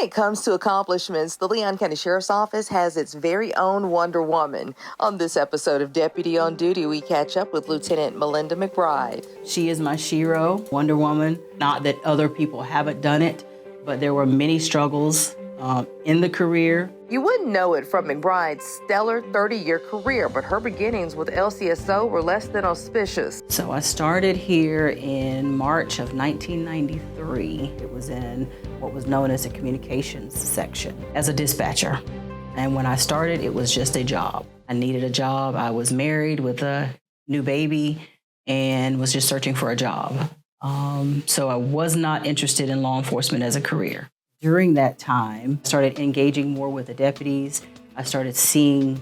it comes to accomplishments, the Leon County Sheriff's Office has its very own Wonder Woman. On this episode of Deputy on Duty, we catch up with Lieutenant Melinda McBride. She is my shero, Wonder Woman. Not that other people haven't done it, but there were many struggles in the career. You wouldn't know it from McBride's stellar 30-year career, but her beginnings with LCSO were less than auspicious. So I started here in March of 1993. It was in what was known as the communications section as a dispatcher. And when I started, it was just a job. I needed a job. I was married with a new baby and was just searching for a job. So I was not interested in law enforcement as a career. During that time, I started engaging more with the deputies. I started seeing,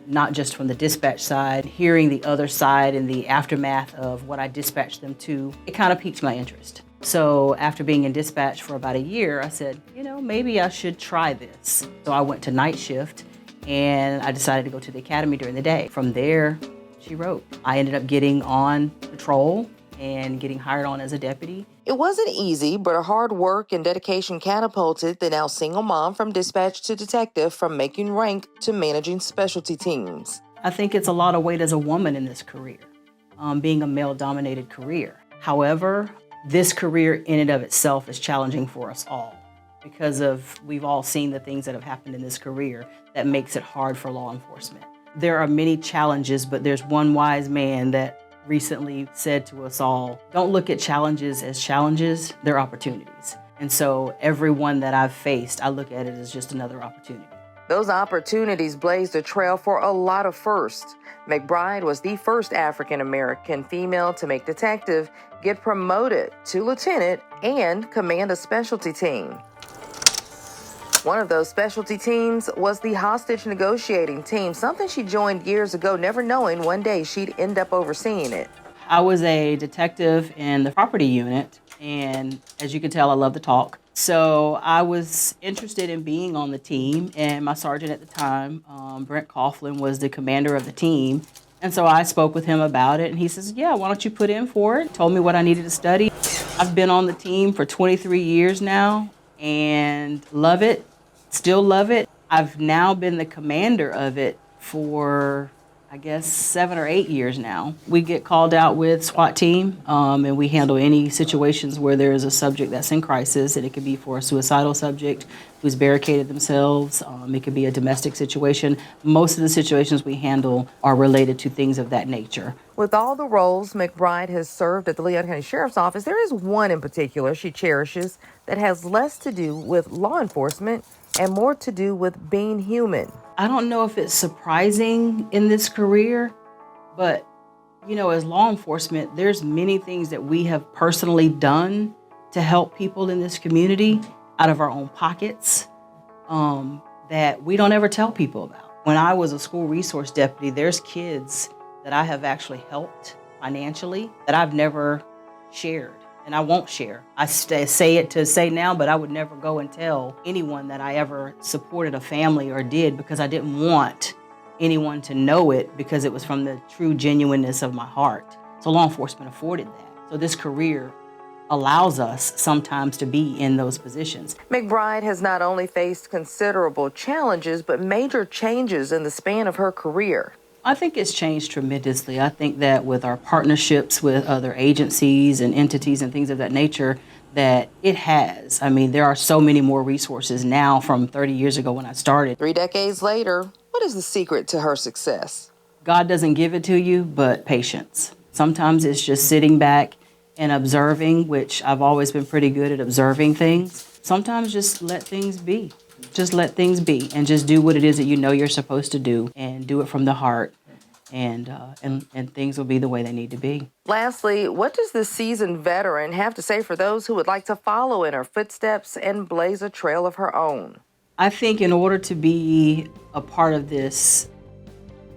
not just from the dispatch side, hearing the other side and the aftermath of what I dispatched them to. It kind of piqued my interest. So after being in dispatch for about a year, I said, maybe I should try this. So I went to night shift and I decided to go to the academy during the day. From there, she wrote. I ended up getting on patrol and getting hired on as a deputy. It wasn't easy, but her hard work and dedication catapulted the now single mom from dispatch to detective, from making rank to managing specialty teams. I think it's a lot of weight as a woman in this career, being a male-dominated career. However, this career in and of itself is challenging for us all because we've all seen the things that have happened in this career that makes it hard for law enforcement. There are many challenges, but there's one wise man that recently said to us all, don't look at challenges as challenges, they're opportunities. And so everyone that I've faced, I look at it as just another opportunity. Those opportunities blazed a trail for a lot of firsts. McBride was the first African-American female to make detective, get promoted to lieutenant, and command a specialty team. One of those specialty teams was the hostage negotiating team, something she joined years ago, never knowing one day she'd end up overseeing it. I was a detective in the property unit, and as you can tell, I love to talk. So I was interested in being on the team, and my sergeant at the time, Brent Coughlin, was the commander of the team. And so I spoke with him about it, and he says, yeah, why don't you put in for it? Told me what I needed to study. I've been on the team for 23 years now, and love it. Still love it. I've now been the commander of it for, 7 or 8 years now. We get called out with SWAT team, and we handle any situations where there is a subject that's in crisis, and it could be for a suicidal subject who's barricaded themselves. It could be a domestic situation. Most of the situations we handle are related to things of that nature. With all the roles McBride has served at the Leon County Sheriff's Office, there is one in particular she cherishes that has less to do with law enforcement and more to do with being human. I don't know if it's surprising in this career, but, as law enforcement, there's many things that we have personally done to help people in this community out of our own pockets that we don't ever tell people about. When I was a school resource deputy, there's kids that I have actually helped financially that I've never shared. And I won't share. I say it to say now, but I would never go and tell anyone that I ever supported a family or did, because I didn't want anyone to know it, because it was from the true genuineness of my heart. So law enforcement afforded that. So this career allows us sometimes to be in those positions. McBride has not only faced considerable challenges, but major changes in the span of her career. I think it's changed tremendously. I think that with our partnerships with other agencies and entities and things of that nature, that it has. There are so many more resources now from 30 years ago when I started. 3 decades later, what is the secret to her success? God doesn't give it to you, but patience. Sometimes it's just sitting back and observing, which I've always been pretty good at observing things. Sometimes just let things be. Just let things be and just do what it is that you know you're supposed to do, and do it from the heart, and things will be the way they need to be. Lastly, what does this seasoned veteran have to say for those who would like to follow in her footsteps and blaze a trail of her own? I think in order to be a part of this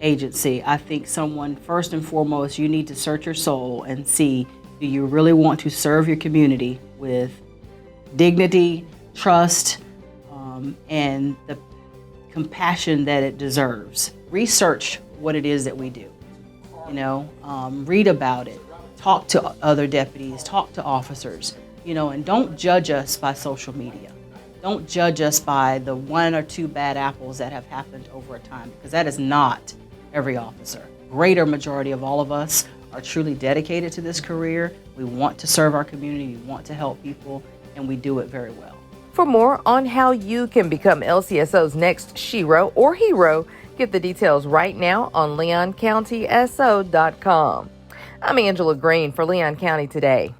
agency, I think someone, first and foremost, you need to search your soul and see, do you really want to serve your community with dignity, trust, and the compassion that it deserves? Research what it is that we do. Read about it, talk to other deputies, talk to officers, and don't judge us by social media. Don't judge us by the one or two bad apples that have happened over time, because that is not every officer. Greater majority of all of us are truly dedicated to this career. We want to serve our community, we want to help people, and we do it very well. For more on how you can become LCSO's next shero or hero, get the details right now on leoncountyso.com. I'm Angela Green for Leon County Today.